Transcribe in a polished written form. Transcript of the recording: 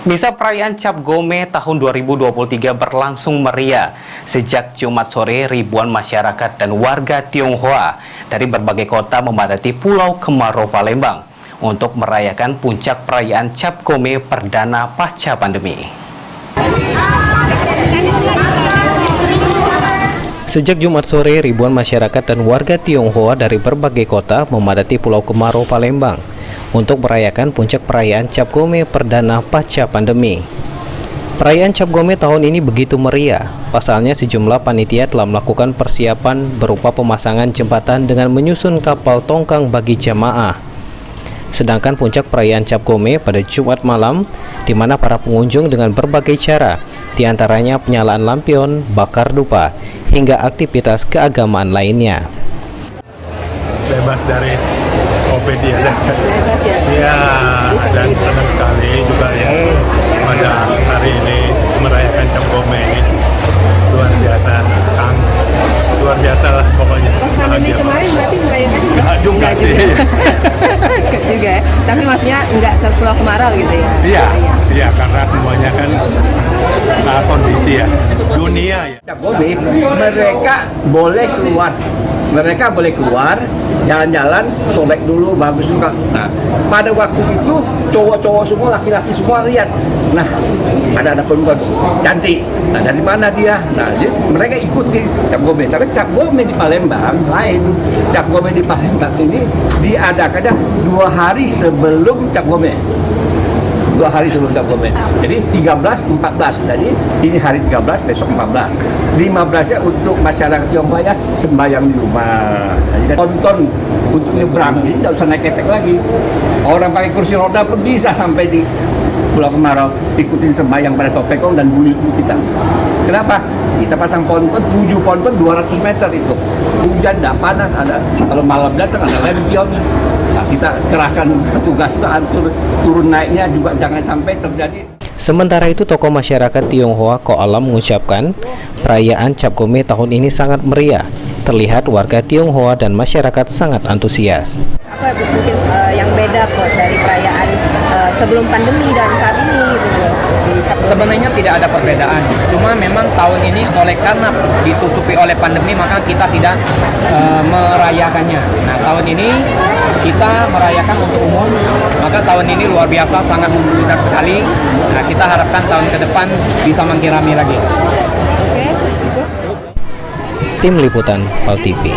Misa perayaan Cap Gome tahun 2023 berlangsung meriah. Sejak Jumat sore, ribuan masyarakat dan warga Tionghoa dari berbagai kota memadati Pulau Kemarau, Palembang untuk merayakan puncak perayaan Cap Gome perdana pasca pandemi. Sejak Jumat sore, ribuan masyarakat dan warga Tionghoa dari berbagai kota memadati Pulau Kemarau, Palembang untuk merayakan puncak perayaan Cap Gome perdana pasca pandemi. Perayaan Cap Gome tahun ini begitu meriah. Pasalnya sejumlah panitia telah melakukan persiapan berupa pemasangan jembatan dengan menyusun kapal tongkang bagi jamaah. Sedangkan puncak perayaan Cap Gome pada Jumat malam, di mana para pengunjung dengan berbagai cara, diantaranya penyalaan lampion, bakar dupa, hingga aktivitas keagamaan lainnya. Bebas dari COVID ya. Bebas ya? Ya, dan senang sekali juga ya pada hari ini merayakan Cap Gome ini. Luar biasa, luar biasa lah pokoknya. Pas pandemi kemarin berarti merayakan? Enggak juga sih. Enggak juga ya? Tapi maksudnya enggak ke Pulau Kemarau gitu ya? Iya, karena semuanya kan kondisi ya, dunia ya. Cap Gome, mereka boleh keluar, jalan-jalan, sobek dulu, bagus juga. Nah, pada waktu itu cowok-cowok semua, laki-laki semua lihat. Nah, ada perempuan cantik. Nah, dari mana dia? Nah, mereka ikuti Cap Gome. Tapi Cap Gome di Palembang lain. Cap Gome di Palembang ini diadakannya 2 hari sebelum Cap Gome. 2 hari sebelum Cap Gome. Jadi 13, 14. Jadi ini hari 13, besok 14. 15-nya untuk masyarakat Tionghoa ya sembahyang di rumah. Jadi tonton untuk nyebrang, jadi tidak usah naik ketek lagi. Orang pakai kursi roda pun bisa sampai di Pulau Kemarau, ikutin sembahyang pada Topekong dan buyut kita. Kenapa? Kita pasang ponton, 7 ponton 200 meter itu. Hujan, tidak panas, ada. Kalau malam datang ada lampion. Nah, kita kerahkan petugas itu atur turun naiknya juga jangan sampai terjadi. Sementara itu, tokoh masyarakat Tionghoa Ko Alam mengucapkan perayaan Cap Gome tahun ini sangat meriah. Terlihat warga Tionghoa dan masyarakat sangat antusias. Apa mungkin yang beda kok dari perayaan sebelum pandemi dan saat ini gitu? Sebenarnya tidak ada perbedaan, cuma memang tahun ini karena ditutupi oleh pandemi maka kita tidak merayakannya. Nah, tahun ini kita merayakan untuk umum, maka tahun ini luar biasa, sangat membludak sekali. Nah, kita harapkan tahun ke depan bisa makin ramai lagi. Oke, cukup. Tim Liputan PAL TV.